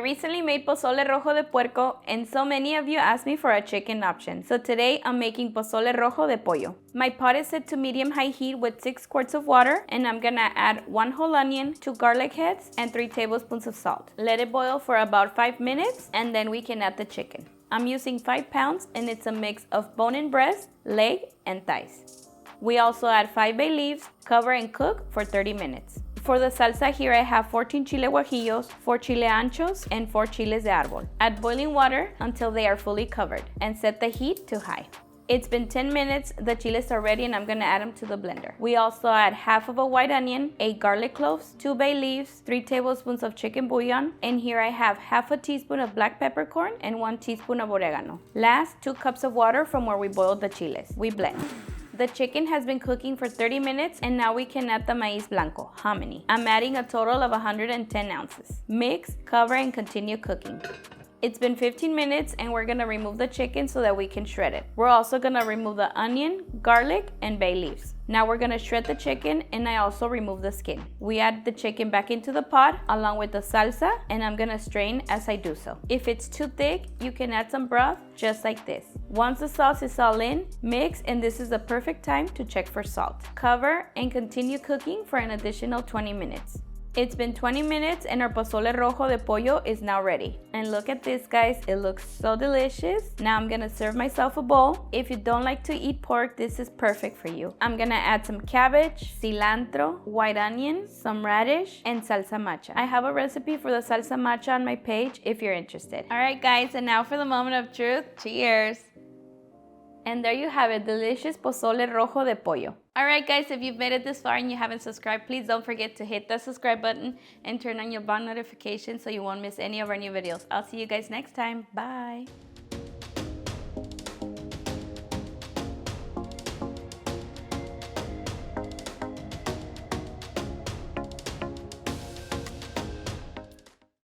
recently made pozole rojo de puerco and so many of you asked me for a chicken option. So today I'm making pozole rojo de pollo. My pot is set to medium-high heat with 6 quarts of water and I'm gonna add 1 whole onion, 2 garlic heads, and 3 tablespoons of salt. Let it boil for about 5 minutes and then we can add the chicken. I'm using 5 pounds and it's a mix of bone-in breast, leg, and thighs. We also add 5 bay leaves, cover and cook for 30 minutes. For the salsa here I have 14 chile guajillos, 4 chile anchos, and 4 chiles de arbol. Add boiling water until they are fully covered and set the heat to high. It's been 10 minutes, the chiles are ready and I'm gonna add them to the blender. We also add half of a white onion, 8 garlic cloves, 2 bay leaves, 3 tablespoons of chicken bouillon, and here I have half a teaspoon of black peppercorn and 1 teaspoon of oregano. Last, 2 cups of water from where we boiled the chiles. We blend. The chicken has been cooking for 30 minutes and now we can add the Maíz Blanco, Hominy. I'm adding a total of 110 ounces. Mix, cover, and continue cooking. It's been 15 minutes and we're gonna remove the chicken so that we can shred it. We're also gonna remove the onion, garlic, and bay leaves. Now we're gonna shred the chicken and I also remove the skin. We add the chicken back into the pot along with the salsa and I'm gonna strain as I do so. If it's too thick, you can add some broth just like this. Once the sauce is all in, mix and this is the perfect time to check for salt. Cover and continue cooking for an additional 20 minutes. It's been 20 minutes and our pozole rojo de pollo is now ready. And look at this, guys, it looks so delicious. Now I'm gonna serve myself a bowl. If you don't like to eat pork, this is perfect for you. I'm gonna add some cabbage, cilantro, white onion, some radish, and salsa macha. I have a recipe for the salsa macha on my page if you're interested. All right, guys, and now for the moment of truth. Cheers. And there you have it, delicious pozole rojo de pollo. Alright guys, if you've made it this far and you haven't subscribed, please don't forget to hit the subscribe button and turn on your bell notifications so you won't miss any of our new videos. I'll see you guys next time. Bye!